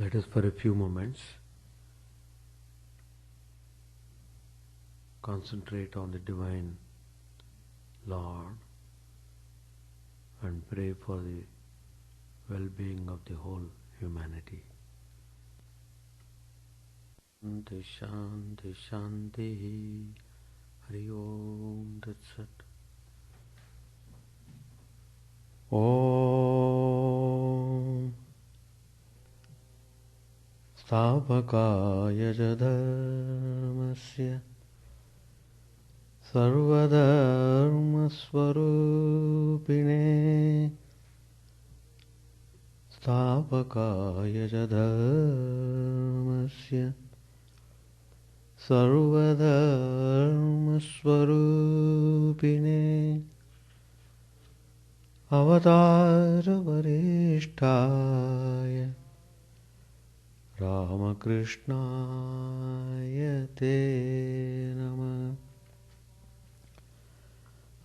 Let us for a few moments concentrate on the Divine Lord and pray for the well-being of the whole humanity. Shanti Shanti Shanti Hari Om Tat Sat. Om Stapakaya Dharmasya Sarvadharma Swarupine Stapakaya Dharmasya Sarvadharma Swarupine Avatara Varishtaya Ramakrishna Te Namah.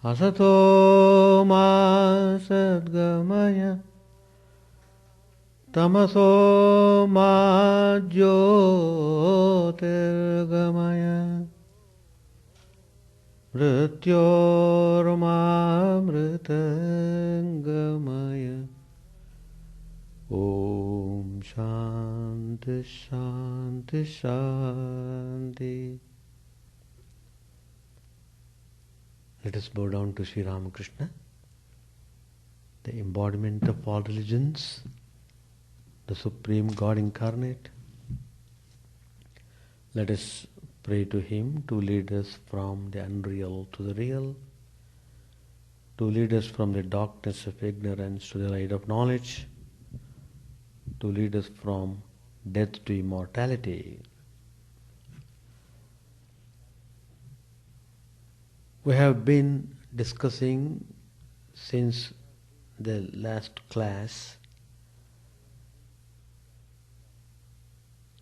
Asato ma sadgamaya tamaso ma jyotirgamaya mrityorma mritangamaya. Om Shanti Shanti Shanti. Let us bow down to Sri Ramakrishna, the embodiment of all religions, the Supreme God incarnate. Let us pray to Him to lead us from the unreal to the real, to lead us from the darkness of ignorance to the light of knowledge, to lead us from death to immortality. We have been discussing since the last class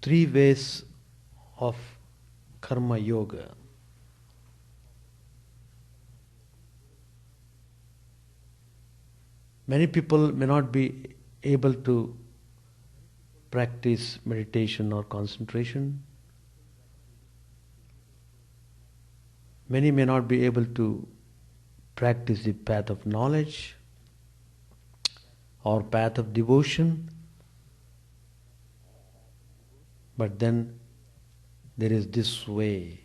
3 ways of karma yoga. Many people may not be able to practice meditation or concentration. Many may not be able to practice the path of knowledge or path of devotion. But then there is this way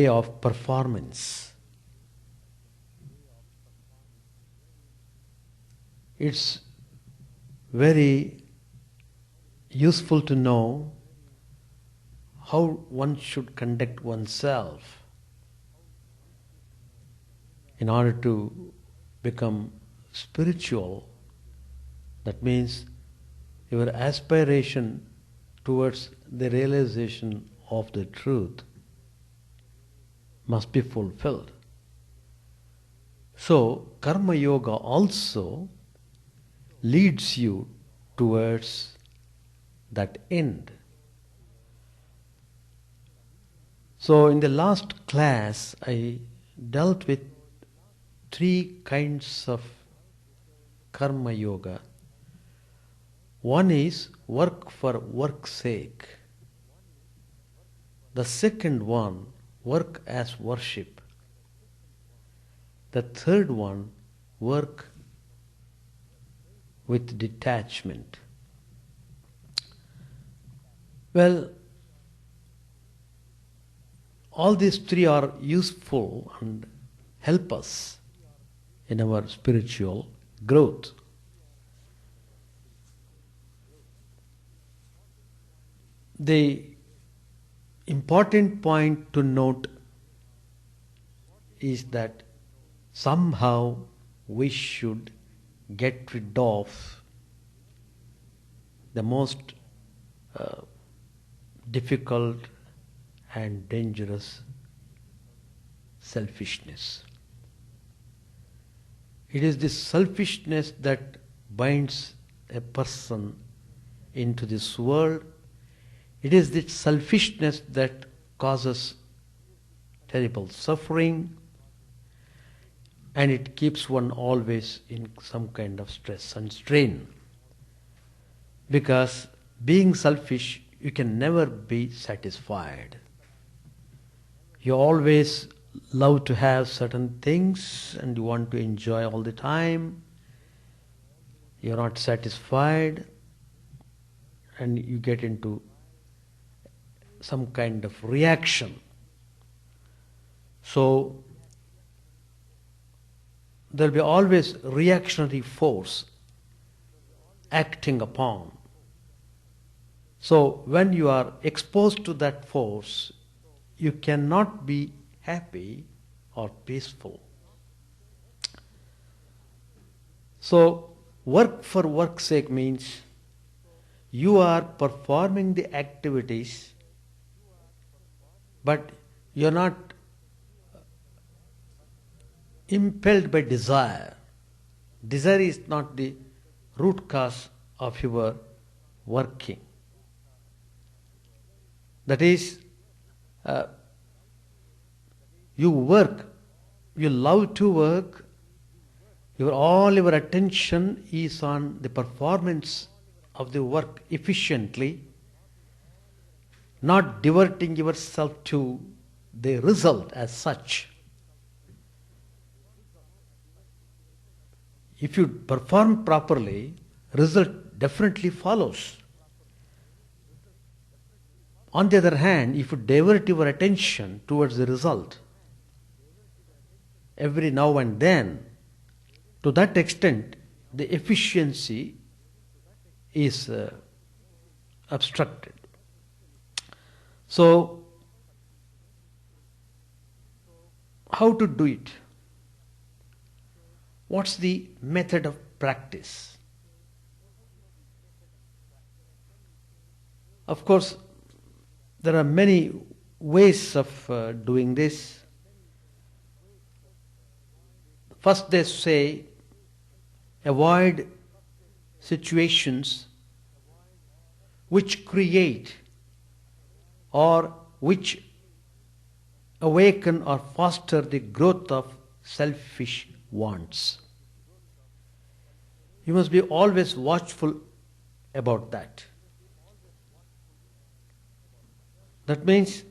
of performance. It's very useful to know how one should conduct oneself in order to become spiritual. That means your aspiration towards the realization of the truth must be fulfilled. So, karma yoga also leads you towards that end. So, in the last class, I dealt with 3 kinds of karma yoga. One is work for work's sake. The second one, work as worship. The third one, work with detachment. Well, all these 3 are useful and help us in our spiritual growth. The important point to note is that somehow we should get rid of the most difficult and dangerous selfishness. It is this selfishness that binds a person into this world. It is this selfishness that causes terrible suffering, and it keeps one always in some kind of stress and strain. Because being selfish, you can never be satisfied. You always love to have certain things and you want to enjoy all the time. You're not satisfied and you get into some kind of reaction. So there will be always reactionary force acting upon. So when you are exposed to that force, you cannot be happy or peaceful. So work for work's sake means you are performing the activities, but you are not impelled by desire. Desire is not the root cause of your working. That is, you work, you love to work, all your attention is on the performance of the work efficiently, not diverting yourself to the result as such. If you perform properly, result definitely follows. On the other hand, if you divert your attention towards the result every now and then, to that extent, the efficiency is obstructed. So, how to do it? What's the method of practice? Of course, there are many ways of doing this. First, they say, avoid situations which create or which awaken or foster the growth of selfish wants. You must be always watchful about that. That means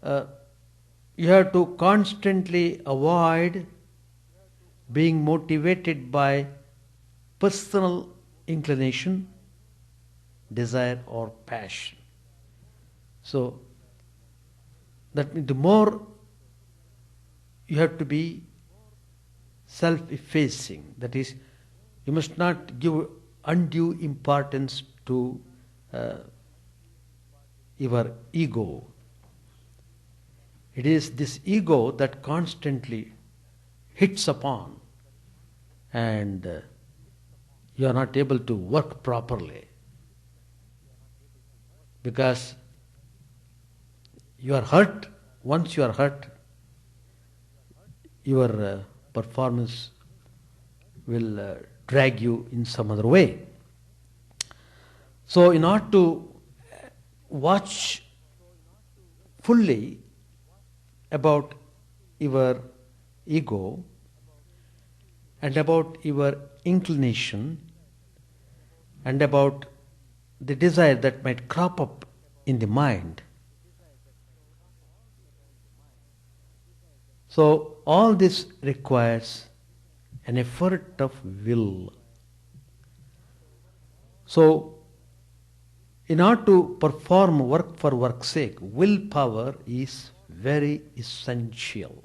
you have to constantly avoid being motivated by personal inclination, desire or passion. So, that means the more you have to be self-effacing, that is, you must not give undue importance to your ego. It is this ego that constantly hits upon and you are not able to work properly because you are hurt. Once you are hurt, your performance will drag you in some other way. So in order to watch fully about your ego and about your inclination and about the desire that might crop up in the mind. So all this requires an effort of will. So in order to perform work for work's sake, willpower is very essential.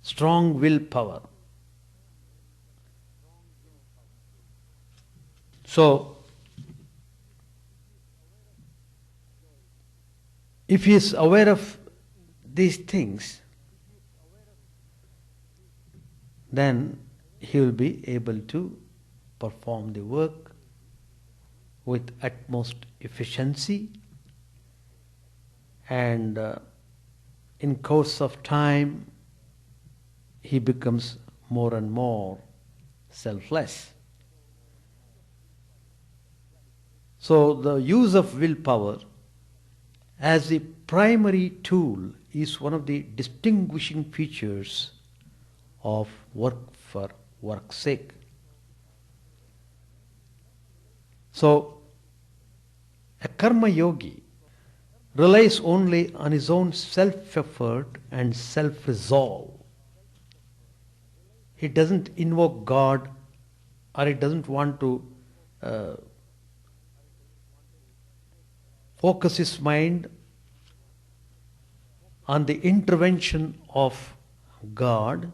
Strong willpower. So, if he is aware of these things, then he will be able to perform the work with utmost efficiency, and in course of time he becomes more and more selfless. So the use of willpower as the primary tool is one of the distinguishing features of work for work's sake. So, a karma yogi relies only on his own self-effort and self-resolve. He doesn't invoke God, or he doesn't want to focus his mind on the intervention of God.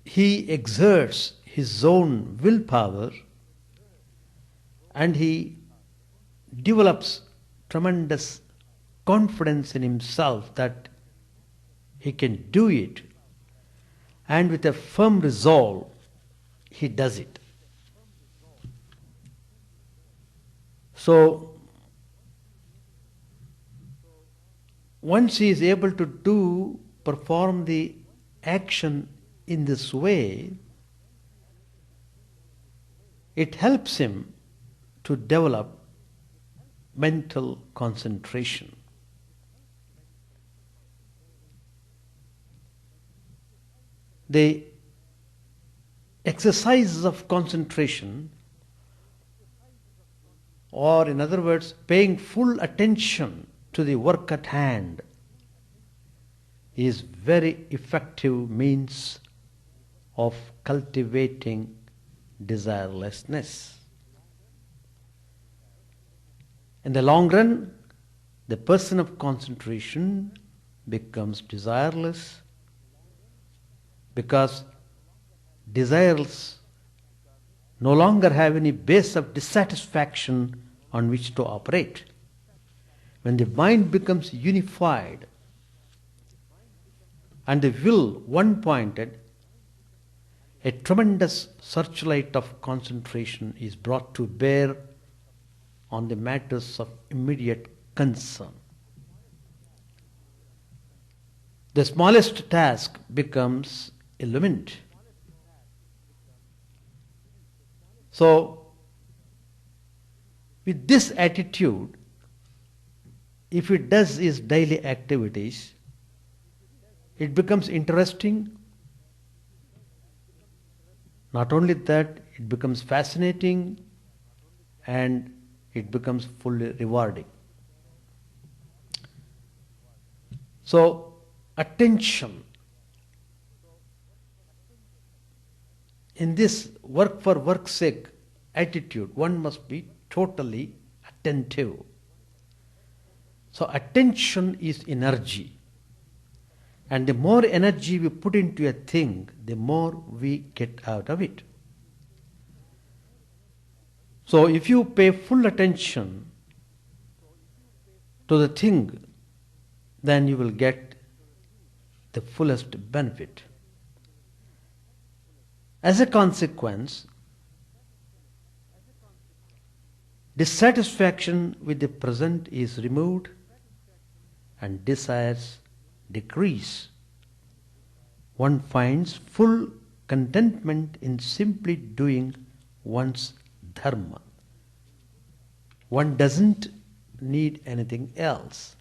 He exerts his own willpower and he develops tremendous confidence in himself that he can do it, and with a firm resolve he does it. So once he is able to perform the action in this way, it helps him to develop mental concentration. The exercises of concentration, or in other words, paying full attention to the work at hand, is very effective means of cultivating desirelessness. In the long run, the person of concentration becomes desireless, because desires no longer have any base of dissatisfaction on which to operate. When the mind becomes unified and the will one-pointed, a tremendous searchlight of concentration is brought to bear on the matters of immediate concern. The smallest task becomes a Lemont. So, with this attitude, if it does his daily activities, it becomes interesting. Not only that, it becomes fascinating and it becomes fully rewarding. So, attention. In this work for work's sake attitude, one must be totally attentive. So, attention is energy. And the more energy we put into a thing, the more we get out of it. So if you pay full attention to the thing, then you will get the fullest benefit. As a consequence, dissatisfaction with the present is removed and desires decrease. One finds full contentment in simply doing one's dharma. One doesn't need anything else.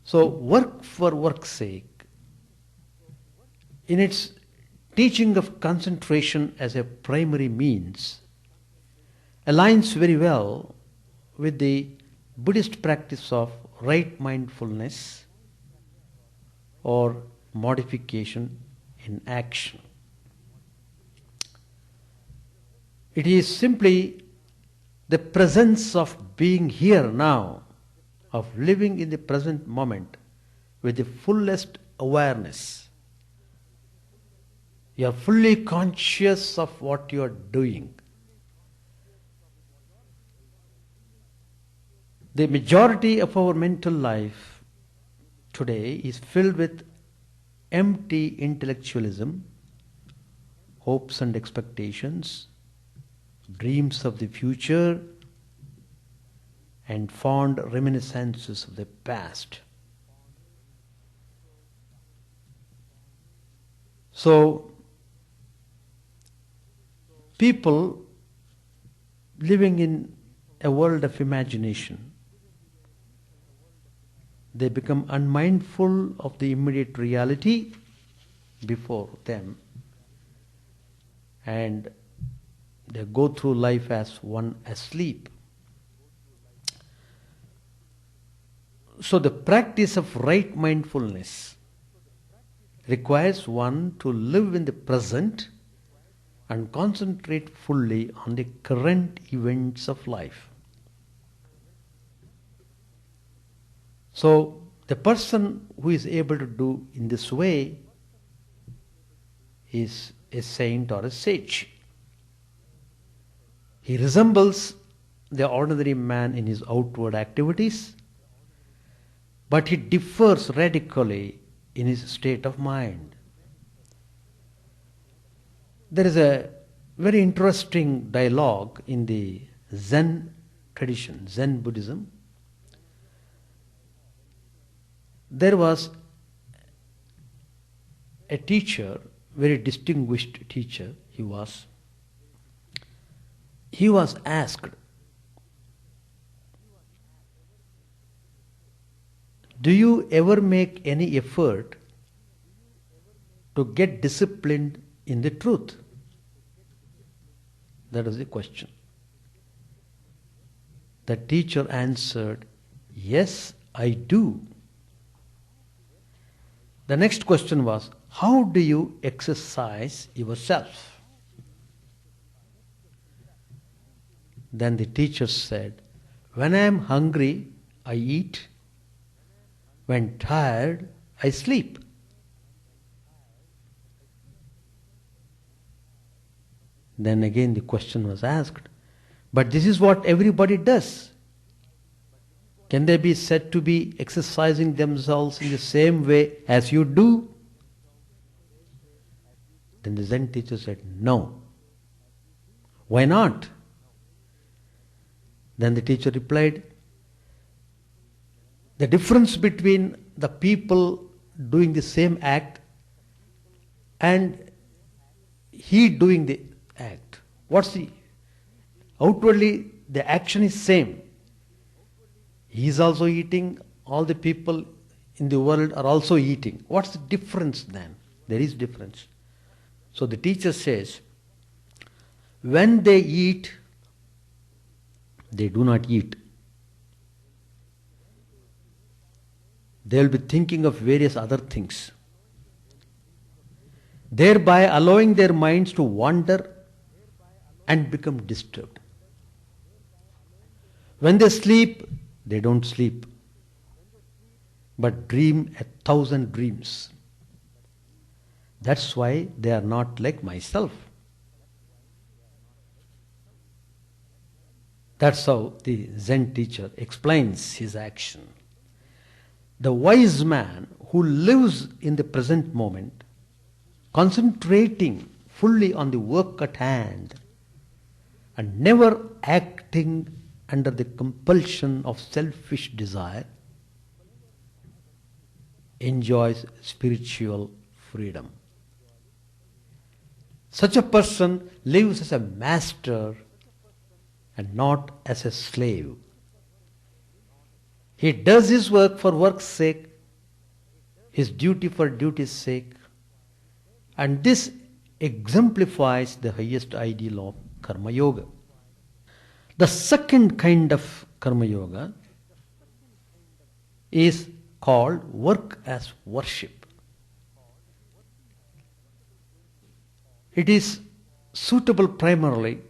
So, work for work's sake, in its teaching of concentration as a primary means, aligns very well with the Buddhist practice of right mindfulness or modification in action. It is simply the presence of being here now, of living in the present moment with the fullest awareness. You are fully conscious of what you are doing. The majority of our mental life today is filled with empty intellectualism, hopes and expectations, dreams of the future, and fond reminiscences of the past. So, people living in a world of imagination, they become unmindful of the immediate reality before them, and they go through life as one asleep. So the practice of right mindfulness requires one to live in the present and concentrate fully on the current events of life. So the person who is able to do in this way is a saint or a sage. He resembles the ordinary man in his outward activities, but he differs radically in his state of mind. There is a very interesting dialogue in the Zen tradition, Zen Buddhism. There was a teacher, very distinguished teacher he was. He was asked, do you ever make any effort to get disciplined in the truth? That was the question. The teacher answered, yes, I do. The next question was, how do you exercise yourself? Then the teacher said, when I am hungry, I eat. When tired, I sleep. Then again the question was asked, but this is what everybody does. Can they be said to be exercising themselves in the same way as you do? Then the Zen teacher said, no. Why not? Then the teacher replied, the difference between the people doing the same act and he doing the act. Outwardly the action is same. He is also eating, all the people in the world are also eating. What's the difference then? There is difference. So the teacher says, when they eat, they do not eat. They will be thinking of various other things, thereby allowing their minds to wander and become disturbed. When they sleep, they don't sleep, but dream 1,000 dreams. That's why they are not like myself. That's how the Zen teacher explains his action. The wise man who lives in the present moment, concentrating fully on the work at hand and never acting under the compulsion of selfish desire, enjoys spiritual freedom. Such a person lives as a master and not as a slave. He does his work for work's sake, his duty for duty's sake, and this exemplifies the highest ideal of Karma Yoga. The second kind of Karma Yoga is called work as worship. It is suitable primarily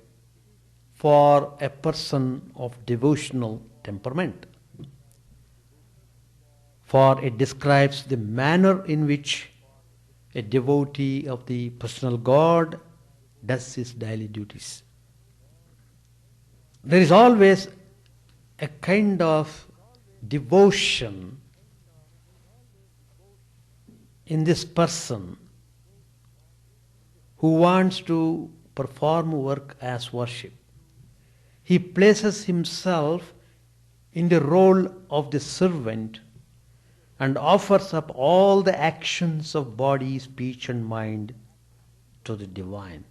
for a person of devotional temperament, for it describes the manner in which a devotee of the personal God does his daily duties. There is always a kind of devotion in this person who wants to perform work as worship. He places himself in the role of the servant and offers up all the actions of body, speech and mind to the divine.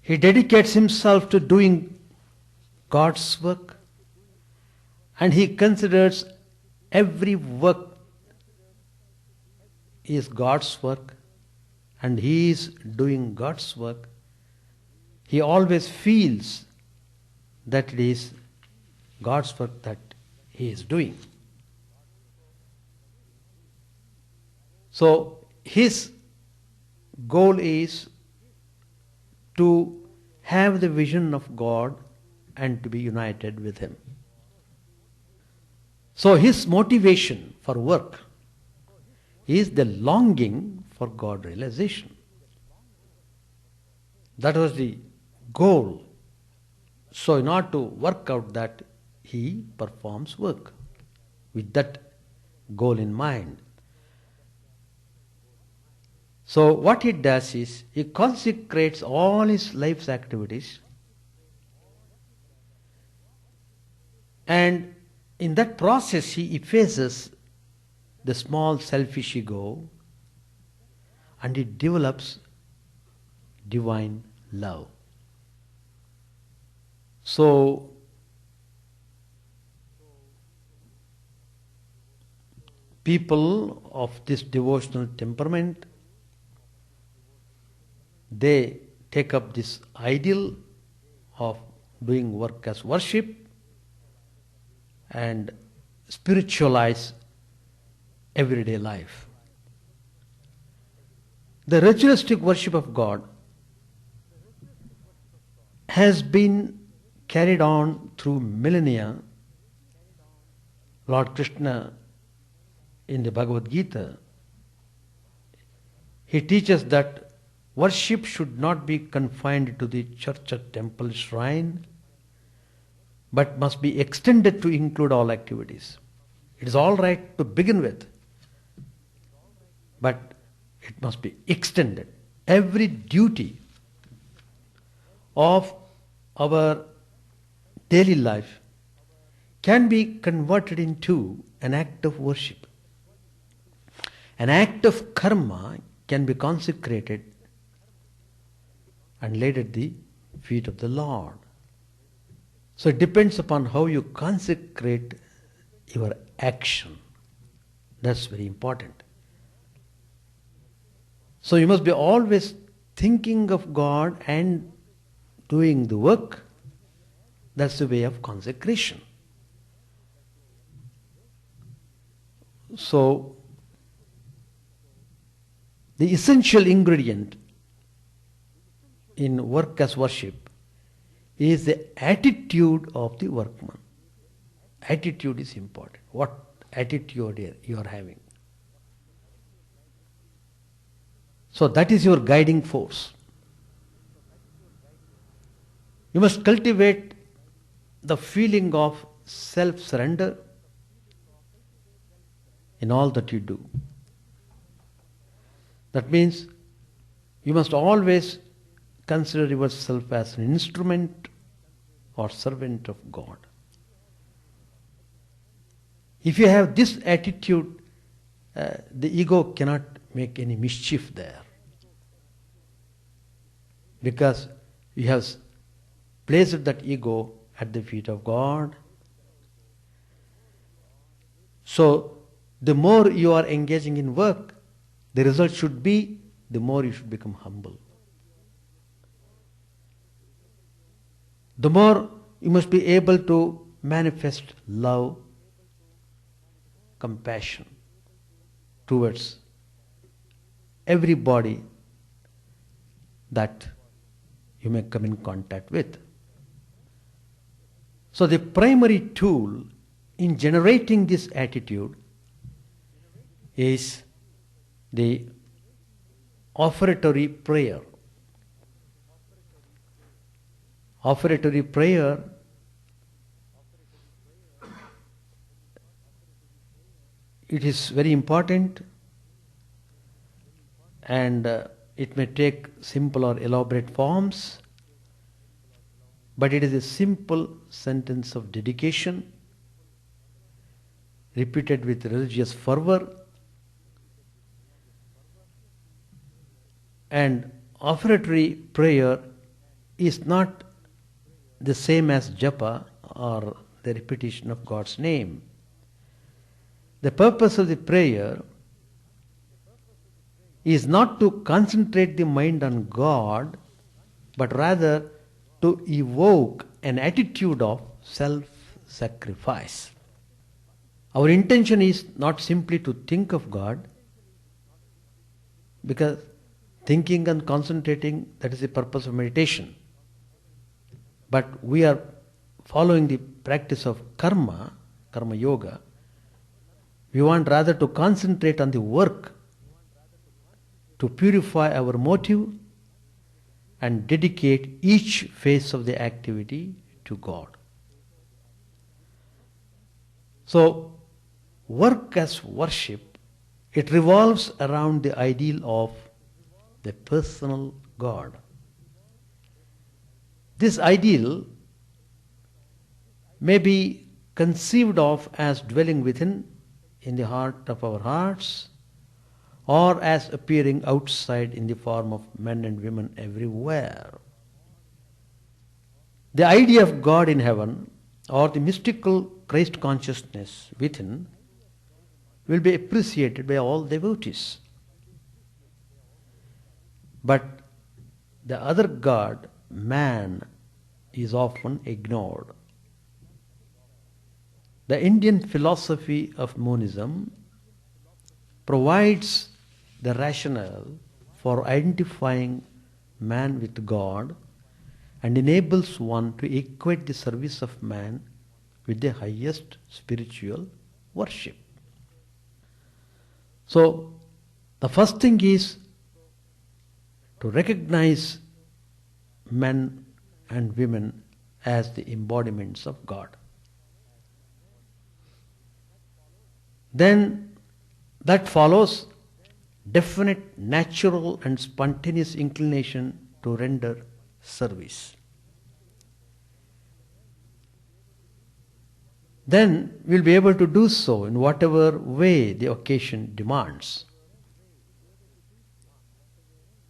He dedicates himself to doing God's work, and he considers every work is God's work, and he is doing God's work, he always feels that it is God's work that he is doing. So his goal is to have the vision of God and to be united with him. So his motivation for work is the longing for God realization. That was the goal. So in order to work out that, he performs work with that goal in mind. So what he does is, he consecrates all his life's activities, and in that process he effaces the small selfish ego and he develops divine love. So people of this devotional temperament, they take up this ideal of doing work as worship and spiritualize everyday life. The ritualistic worship of God has been carried on through millennia. Lord Krishna in the Bhagavad Gita, he teaches that worship should not be confined to the church or temple shrine, but must be extended to include all activities. It is all right to begin with, but it must be extended. Every duty of our daily life can be converted into an act of worship. An act of karma can be consecrated and laid at the feet of the Lord. So it depends upon how you consecrate your action. That's very important. So you must be always thinking of God and doing the work. That's the way of consecration. So the essential ingredient in work as worship is the attitude of the workman. Attitude is important. What attitude you are having? So that is your guiding force. You must cultivate the feeling of self-surrender in all that you do. That means you must always consider yourself as an instrument or servant of God. If you have this attitude, the ego cannot make any mischief there, because you have placed that ego at the feet of God. So the more you are engaging in work, the result should be, the more you should become humble. The more you must be able to manifest love, compassion towards everybody that you may come in contact with. So the primary tool in generating this attitude is the offertory prayer. Offertory prayer it is very important, and it may take simple or elaborate forms, but it is a simple sentence of dedication repeated with religious fervor. And offertory prayer is not the same as japa or the repetition of God's name. The purpose of the prayer is not to concentrate the mind on God, but rather to evoke an attitude of self-sacrifice. Our intention is not simply to think of God, because thinking and concentrating, that is the purpose of meditation. But we are following the practice of karma yoga. We want rather to concentrate on the work, to purify our motive and dedicate each phase of the activity to God. So, work as worship, it revolves around the ideal of the personal God. This ideal may be conceived of as dwelling within in the heart of our hearts, or as appearing outside in the form of men and women everywhere. The idea of God in heaven, or the mystical Christ consciousness within, will be appreciated by all devotees. But the other God, man, is often ignored. The Indian philosophy of monism provides the rationale for identifying man with God and enables one to equate the service of man with the highest spiritual worship. So, the first thing is to recognize men and women as the embodiments of God. Then that follows definite natural and spontaneous inclination to render service. Then we'll be able to do so in whatever way the occasion demands.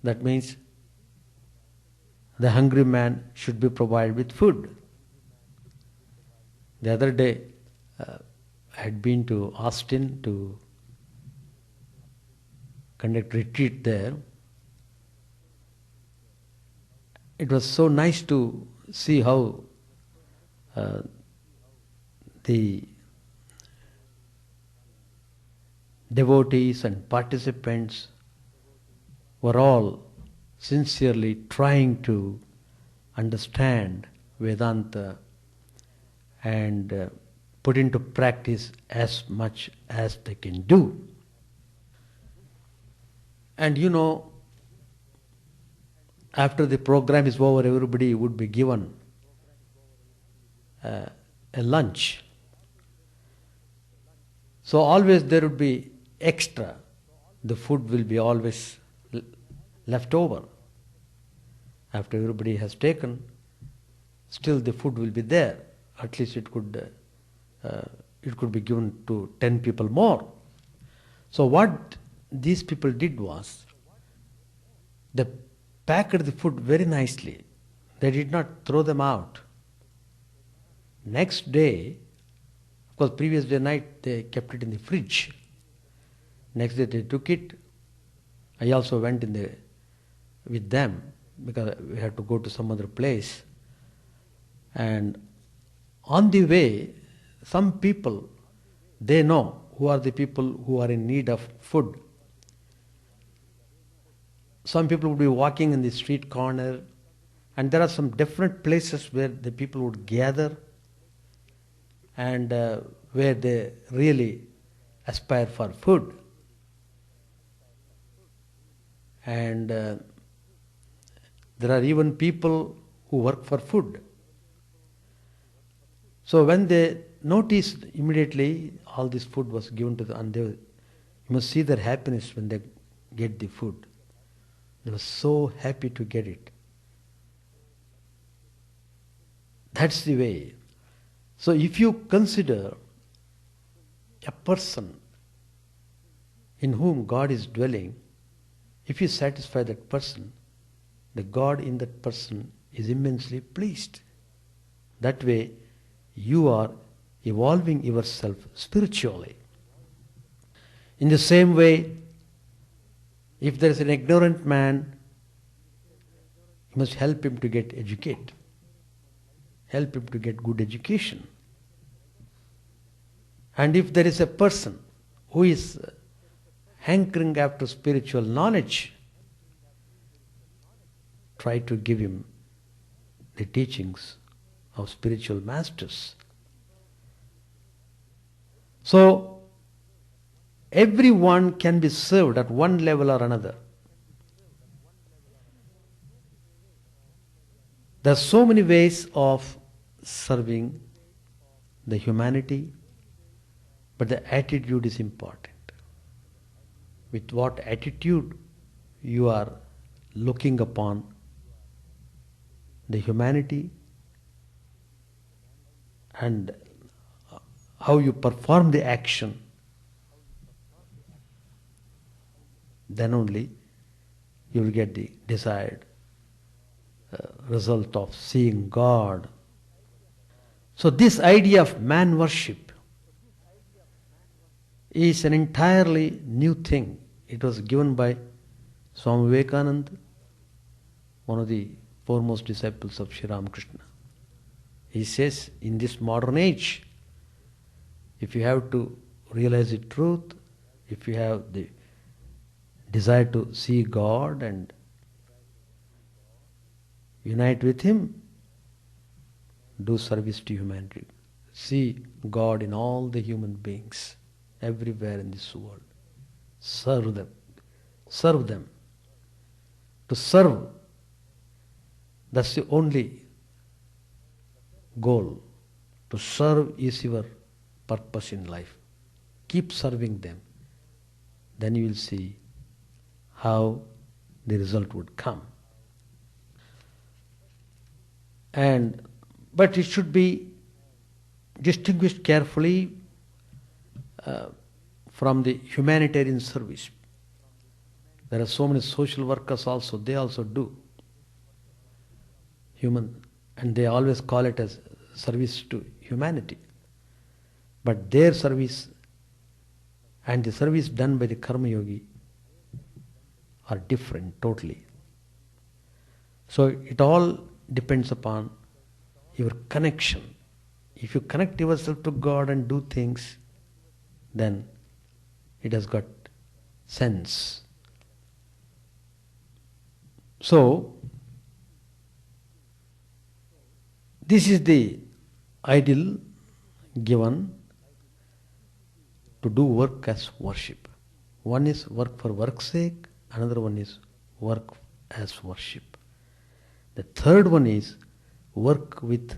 That means the hungry man should be provided with food. The other day, I had been to Austin to conduct retreat there. It was so nice to see how the devotees and participants were all sincerely trying to understand Vedanta and put into practice as much as they can do. And you know, after the program is over, everybody would be given a lunch. So always there would be extra. The food will be always left over. After everybody has taken, still the food will be there. At least it could be given to 10 people more. So what these people did was, they packed the food very nicely. They did not throw them out. Next day, of course previous day night they kept it in the fridge. Next day they took it. I also went with them because we had to go to some other place. And on the way, some people, they know who are the people who are in need of food. Some people would be walking in the street corner, and there are some different places where the people would gather and where they really aspire for food. And there are even people who work for food. So when they noticed, immediately all this food was given to them, and you must see their happiness when they get the food. They were so happy to get it. That's the way. So if you consider a person in whom God is dwelling, if you satisfy that person, the God in that person is immensely pleased. That way, you are evolving yourself spiritually. In the same way, If there is an ignorant man, you must help him to get educated. Help him to get good education. And if there is a person who is hankering after spiritual knowledge, try to give him the teachings of spiritual masters. So, everyone can be served at one level or another. There are so many ways of serving the humanity, but the attitude is important. With what attitude you are looking upon the humanity and how you perform the action, then only you will get the desired result of seeing God. So this idea of man worship is an entirely new thing. It was given by Swami Vivekananda, one of the foremost disciples of Sri Ramakrishna. He says, in this modern age, if you have to realize the truth, if you have the desire to see God and unite with Him, do service to humanity. See God in all the human beings, everywhere in this world. Serve them. Serve them. To serve, that's the only goal. To serve is your purpose in life. Keep serving them. Then you will see how the result would come. But it should be distinguished carefully from the humanitarian service. There are so many social workers also, they also do human, and they always call it as service to humanity. But their service and the service done by the Karma Yogi are different totally. So it all depends upon your connection. If you connect yourself to God and do things, then it has got sense. So, this is the ideal given to do work as worship. One is work for work's sake, another one is work as worship. The third one is work with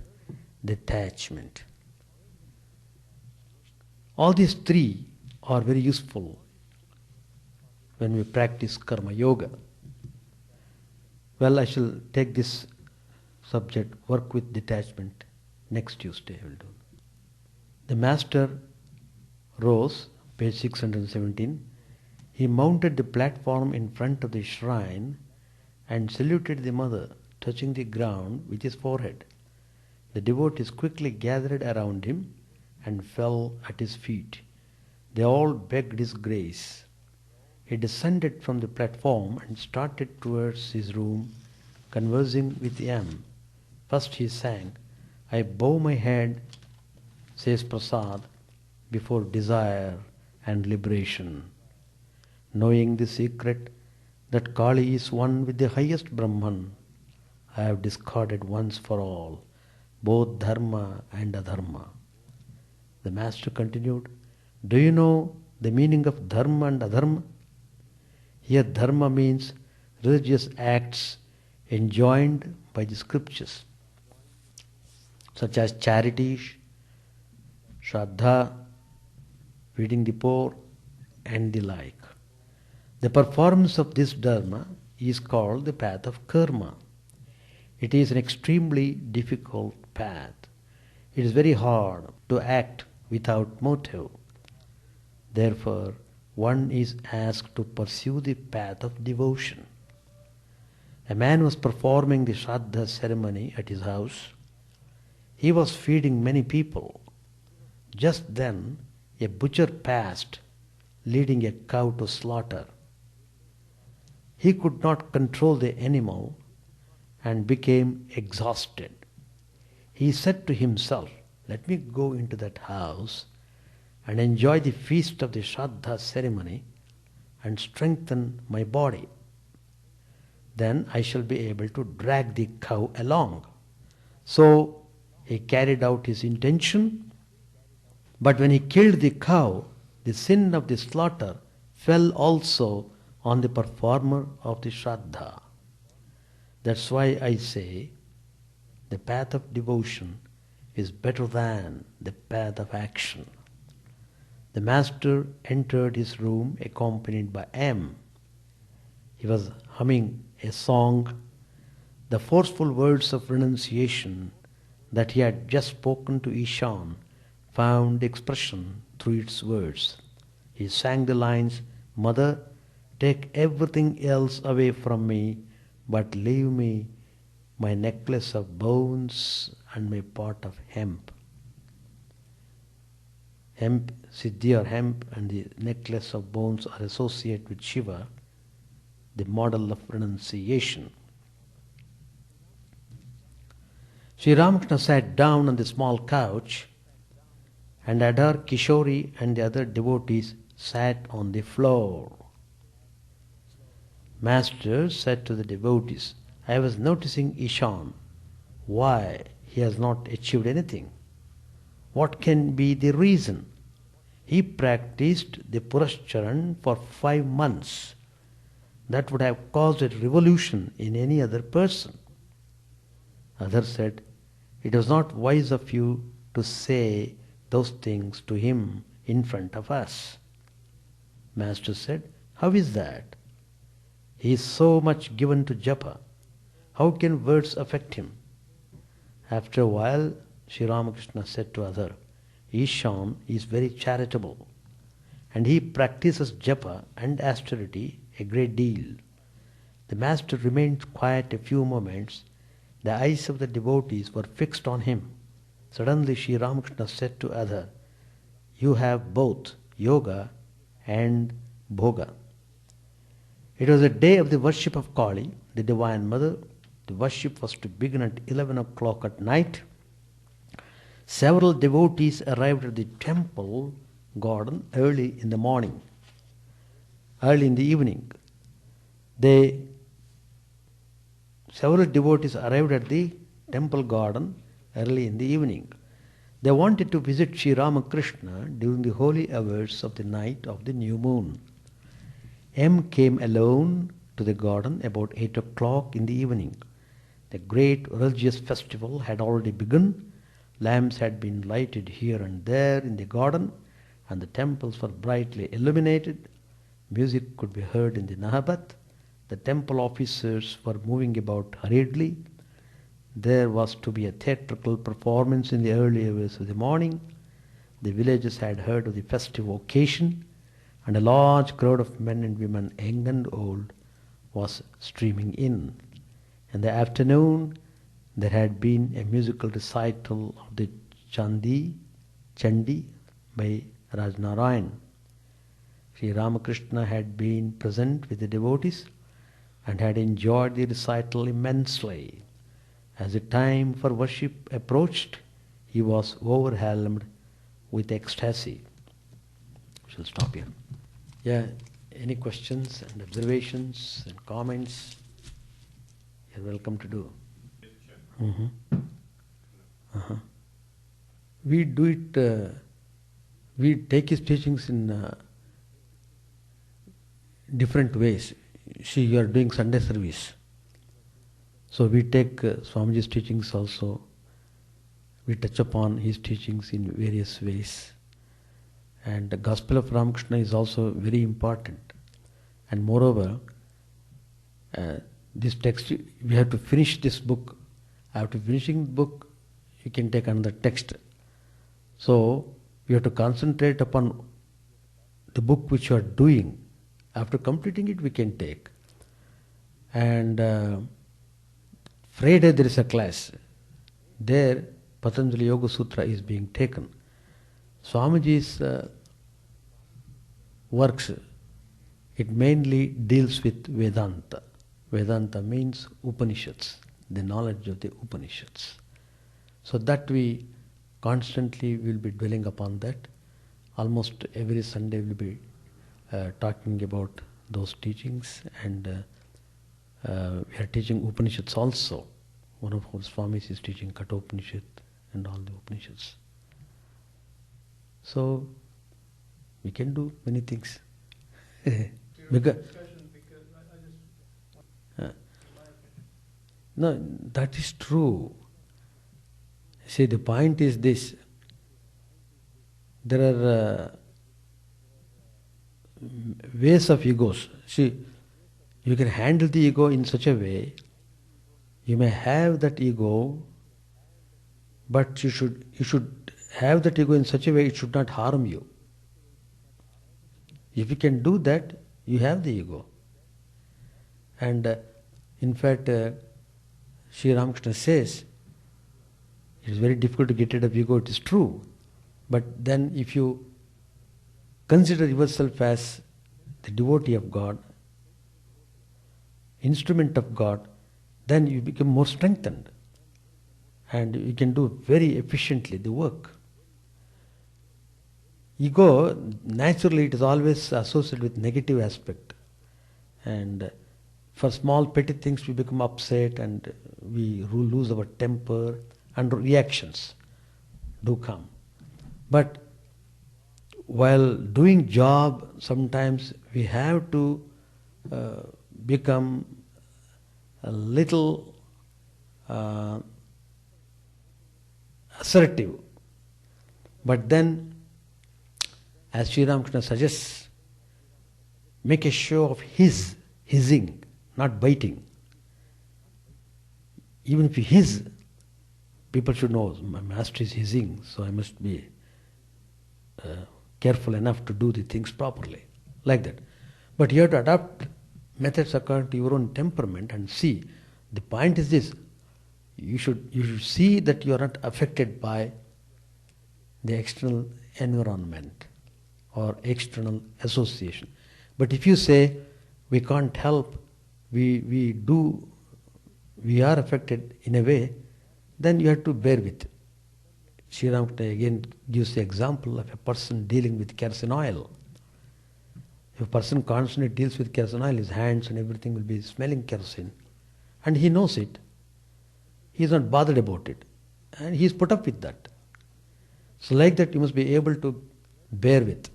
detachment. All these three are very useful when we practice karma yoga. Well, I shall take this subject, work with detachment, next Tuesday I will do. The master rose, page 617. He mounted the platform in front of the shrine and saluted the mother, touching the ground with his forehead. The devotees quickly gathered around him and fell at his feet. They all begged his grace. He descended from the platform and started towards his room, conversing with Yam. First he sang, I bow my head, says Prasad, before desire and liberation. Knowing the secret that Kali is one with the highest Brahman, I have discarded once for all both dharma and adharma. The master continued, do you know the meaning of dharma and adharma? Here dharma means religious acts enjoined by the scriptures, such as charity, shraddha, feeding the poor, and the like. The performance of this dharma is called the path of karma. It is an extremely difficult path. It is very hard to act without motive. Therefore, one is asked to pursue the path of devotion. A man was performing the shraddha ceremony at his house. He was feeding many people. Just then, a butcher passed, leading a cow to slaughter. He could not control the animal and became exhausted. He said to himself, "Let me go into that house and enjoy the feast of the Shraddha ceremony and strengthen my body. Then I shall be able to drag the cow along." So he carried out his intention, but when he killed the cow, the sin of the slaughter fell also on the performer of the Shraddha. That's why I say the path of devotion is better than the path of action. The master entered his room accompanied by M. He was humming a song. The forceful words of renunciation that he had just spoken to Ishan found expression through its words. He sang the lines, "Mother, take everything else away from me, but leave me my necklace of bones and my pot of hemp." Hemp, Siddhi or hemp, and the necklace of bones are associated with Shiva, the model of renunciation. Sri Ramakrishna sat down on the small couch, and Adar, Kishori and the other devotees sat on the floor. Master said to the devotees, "I was noticing Ishan. Why he has not achieved anything? What can be the reason? He practiced the Purascharan for 5 months. That would have caused a revolution in any other person." Others said, "It was not wise of you to say those things to him in front of us." Master said, "How is that? He is so much given to japa. How can words affect him?" After a while, Sri Ramakrishna said to Adar, "Ishan is very charitable, and he practices japa and austerity a great deal." The master remained quiet a few moments. The eyes of the devotees were fixed on him. Suddenly Sri Ramakrishna said to Adar, "You have both yoga and bhoga." It was a day of the worship of Kali, the Divine Mother. The worship was to begin at 11 o'clock at night. Several devotees arrived at the temple garden early in the morning, early in the evening. Several devotees arrived at the temple garden early in the evening. They wanted to visit Sri Ramakrishna during the holy hours of the night of the new moon. M came alone to the garden about 8 o'clock in the evening. The great religious festival had already begun. Lamps had been lighted here and there in the garden, and the temples were brightly illuminated. Music could be heard in the Nahabat. The temple officers were moving about hurriedly. There was to be a theatrical performance in the early hours of the morning. The villagers had heard of the festive occasion, and a large crowd of men and women, young and old, was streaming in. In the afternoon, there had been a musical recital of the Chandi by Rajnarayan. Sri Ramakrishna had been present with the devotees and had enjoyed the recital immensely. As the time for worship approached, he was overwhelmed with ecstasy. We shall stop here. Yeah, any questions and observations and comments? You're welcome to do. Mm-hmm. Uh-huh. We do it, we take his teachings in different ways. See, you are doing Sunday service. So we take Swamiji's teachings also. We touch upon his teachings in various ways. And the Gospel of Ramakrishna is also very important. And moreover, this text, we have to finish this book. After finishing the book, you can take another text. So, we have to concentrate upon the book which you are doing. After completing it, we can take. And Friday there is a class. There, Patanjali Yoga Sutra is being taken. Swamiji's works, It mainly deals with Vedanta. Vedanta means Upanishads, the knowledge of the Upanishads. So that we constantly will be dwelling upon that. Almost every Sunday we'll be talking about those teachings, and we are teaching Upanishads also. One of our Swamis is teaching Kathopanishad and all the Upanishads. So we can do many things. Because, no, that is true. See, the point is this. There are ways of egos. See, you can handle the ego in such a way, you may have that ego, but you should have that ego in such a way it should not harm you. If you can do that, you have the ego. And in fact, Sri Ramakrishna says, it is very difficult to get rid of ego, it is true. But then if you consider yourself as the devotee of God, instrument of God, then you become more strengthened. And you can do very efficiently the work. Ego, naturally, it is always associated with negative aspect. And for small petty things we become upset and we lose our temper and reactions do come. But while doing job, sometimes we have to become a little assertive. But then, as Sri Ramakrishna suggests, make a show of hissing, not biting. Even if you hiss, people should know, my master is hissing, so I must be careful enough to do the things properly, like that. But you have to adapt methods according to your own temperament and see. The point is this, you should see that you are not affected by the external environment or external association. But if you say, we can't help, we are affected in a way, then you have to bear with. Sri Ramakrishna again gives the example of a person dealing with kerosene oil. If a person constantly deals with kerosene oil, his hands and everything will be smelling kerosene. And he knows it. He is not bothered about it. And he is put up with that. So like that you must be able to bear with.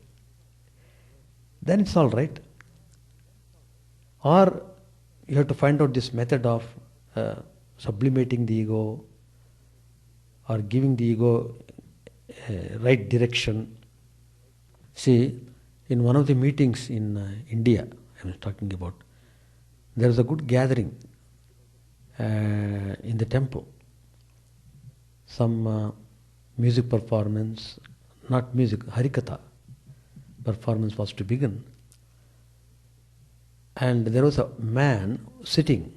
Then it's all right. Or you have to find out this method of sublimating the ego or giving the ego right direction. See, in one of the meetings in India, I was talking about, there was a good gathering in the temple. Some music performance, not music, Harikatha performance was to begin. And there was a man sitting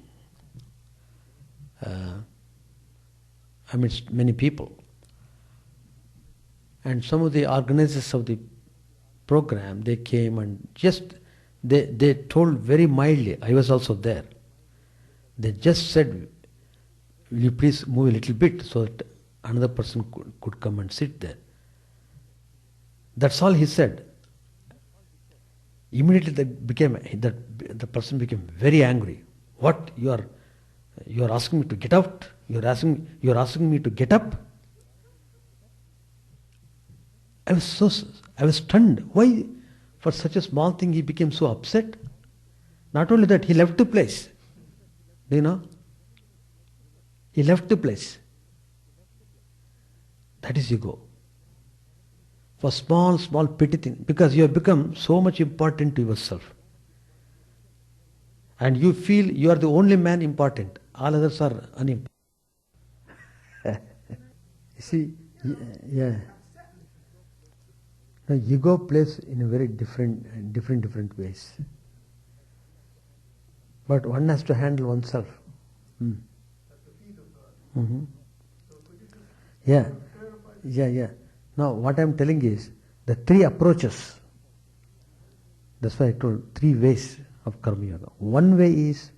amidst many people. And some of the organizers of the program, they came and just, they told very mildly, I was also there. They just said, will you please move a little bit so that another person could come and sit there. That's all he said. Immediately the person became very angry. What, you are asking me to get out? You are asking me to get up? I was stunned. Why, for such a small thing, he became so upset? Not only that, he left the place. Do you know? He left the place. That is ego. For small petty thing, because you have become so much important to yourself. And you feel you are the only man important. All others are unimportant. You see, yeah. Now, ego plays in a very different ways. But one has to handle oneself. Mm-hmm. Yeah. Now, what I am telling is the three approaches. That's why I told 3 ways of Karma Yoga. One way is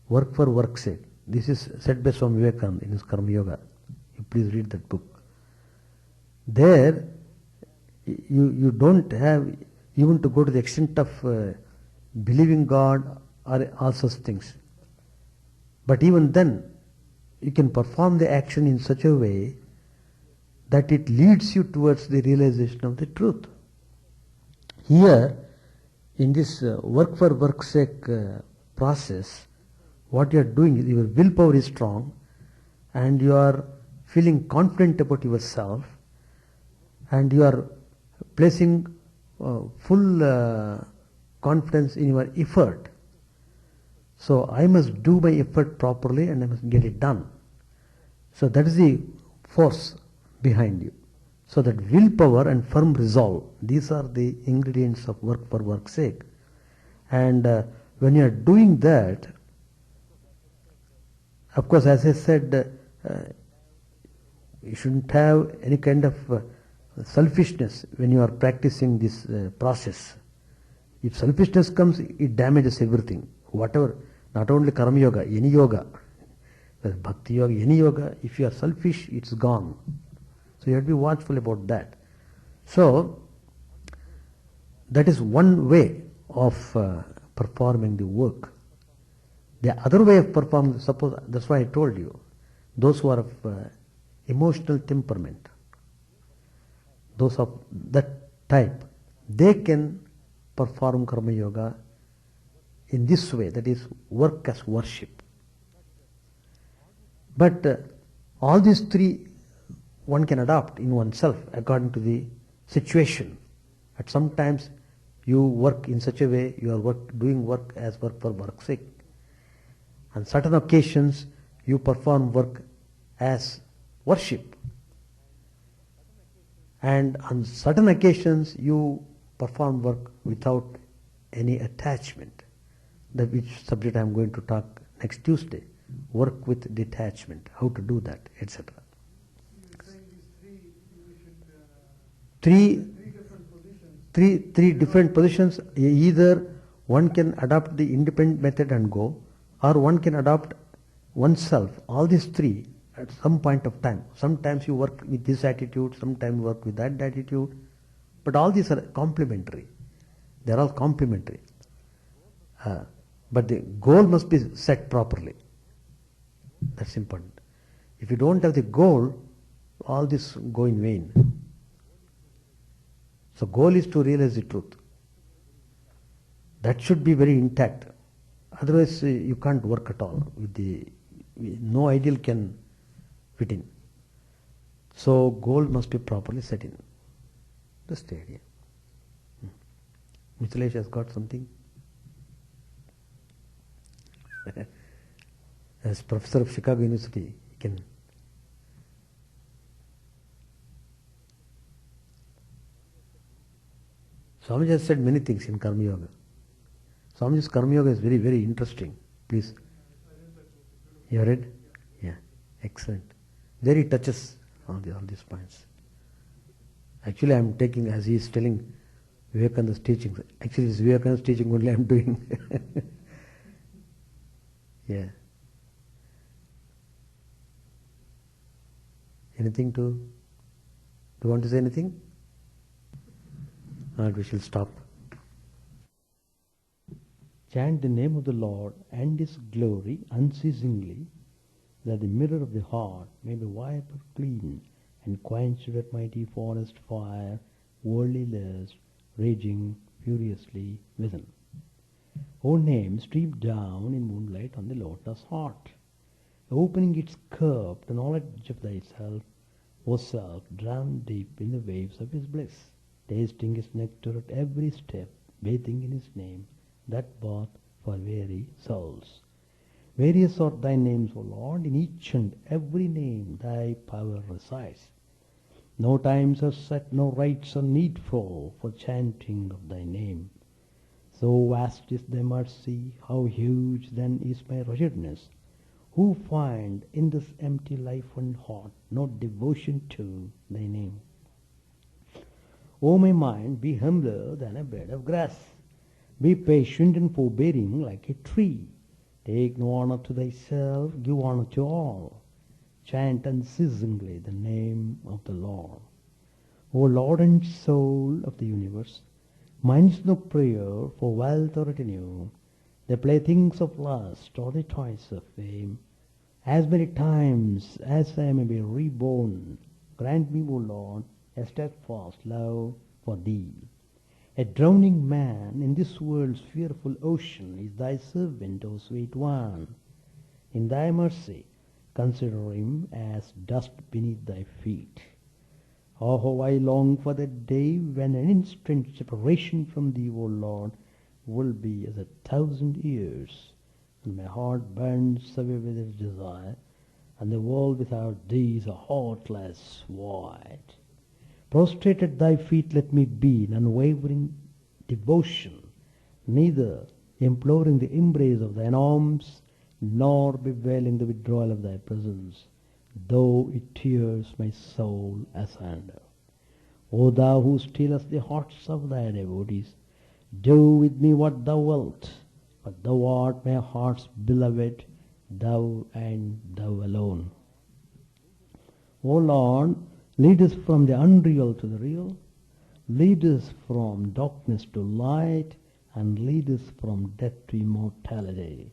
work for work's sake. This is said by Swami Vivekananda in his Karma Yoga. You please read that book. There, you don't have even to go to the extent of believing God or all such things. But even then, you can perform the action in such a way that it leads you towards the realization of the truth. Here, in this work for work's sake process, what you are doing is your willpower is strong and you are feeling confident about yourself and you are placing full confidence in your effort. So I must do my effort properly and I must get it done. So that is the force behind you. So that willpower and firm resolve, these are the ingredients of work for work's sake. And when you are doing that, of course, as I said, you shouldn't have any kind of selfishness when you are practicing this process. If selfishness comes, it damages everything. Whatever, not only Karma Yoga, any yoga, whether Bhakti Yoga, any yoga, if you are selfish, it's gone. So you have to be watchful about that. So, that is one way of performing the work. The other way of performing, suppose, that's why I told you, those who are of emotional temperament, those of that type, they can perform Karma Yoga in this way, that is, work as worship. But all these 3 one can adopt in oneself according to the situation. At sometimes you work in such a way, you are doing work as work for work's sake. On certain occasions, you perform work as worship. And on certain occasions, you perform work without any attachment. That which subject I am going to talk next Tuesday. Work with detachment, how to do that, etc. Three different positions. Either one can adopt the independent method and go, or one can adopt oneself. All these 3 at some point of time. Sometimes you work with this attitude, sometimes you work with that attitude. But all these are complementary. They are all complementary. But the goal must be set properly. That's important. If you don't have the goal, all this go in vain. So goal is to realize the truth. That should be very intact. Otherwise you can't work at all. No ideal can fit in. So goal must be properly set in. That's the idea. Mithilesh has got something? As professor of Chicago University, he can. Swamiji has said many things in Karma Yoga. Swamiji's Karma Yoga is very, very interesting. Please. You read? Yeah. Excellent. There he touches all these points. Actually, I am taking, as he is telling, Vivekananda's teaching. Actually, it's Vivekananda's teaching only I am doing. Yeah. Anything to? Do you want to say anything? Or we shall stop. Chant the name of the Lord and His glory unceasingly, that the mirror of the heart may be wiped clean and quenched that mighty forest fire, worldly lust, raging furiously within. O name, stream down in moonlight on the lotus heart, opening its curve to knowledge of thyself, O self, drowned deep in the waves of His bliss, tasting His nectar at every step, bathing in His name, that bath for weary souls. Various are thy names, O Lord, in each and every name thy power resides. No times are set, no rites are needful for chanting of thy name. So vast is thy mercy, how huge then is my wretchedness, who find in this empty life and heart no devotion to thy name. O my mind, be humbler than a bed of grass. Be patient and forbearing like a tree. Take no honor to thyself, give honor to all. Chant unceasingly the name of the Lord. O Lord and Soul of the universe, mine is no prayer for wealth or retinue, the playthings of lust or the toys of fame. As many times as I may be reborn, grant me, O Lord, a steadfast love for Thee. A drowning man in this world's fearful ocean is Thy servant, O sweet one. In Thy mercy, consider him as dust beneath Thy feet. Oh, how I long for that day when an instant separation from Thee, O Lord, will be as 1,000 years, and my heart burns away with its desire, and the world without Thee is a heartless void. Prostrate at Thy feet let me be in unwavering devotion, neither imploring the embrace of Thine arms, nor bewailing the withdrawal of Thy presence, though it tears my soul asunder. O Thou who stealest the hearts of Thy devotees, do with me what Thou wilt, for Thou art my heart's beloved, Thou and Thou alone. O Lord, lead us from the unreal to the real, lead us from darkness to light, and lead us from death to immortality.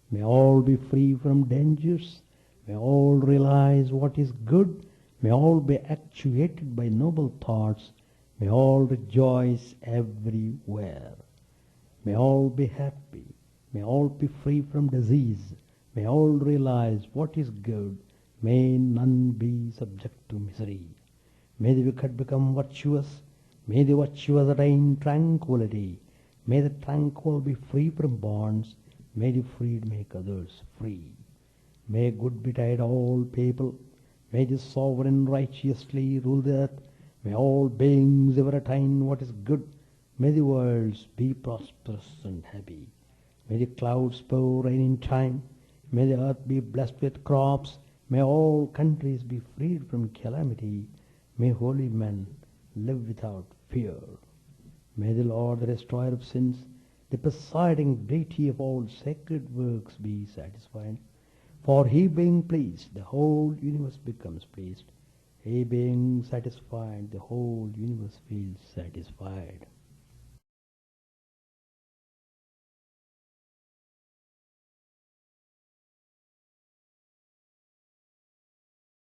May all be free from dangers, may all realize what is good, may all be actuated by noble thoughts, may all rejoice everywhere. May all be happy, may all be free from disease, may all realize what is good, may none be subject to misery. May the wicked become virtuous, may the virtuous attain tranquility, may the tranquil be free from bonds, may the freed make others free. May good betide all people, may the sovereign righteously rule the earth, may all beings ever attain what is good, may the worlds be prosperous and happy. May the clouds pour rain in time, may the earth be blessed with crops, may all countries be freed from calamity, may holy men live without fear. May the Lord, the destroyer of sins, the presiding deity of all sacred works, be satisfied. For He being pleased, the whole universe becomes pleased. He being satisfied, the whole universe feels satisfied.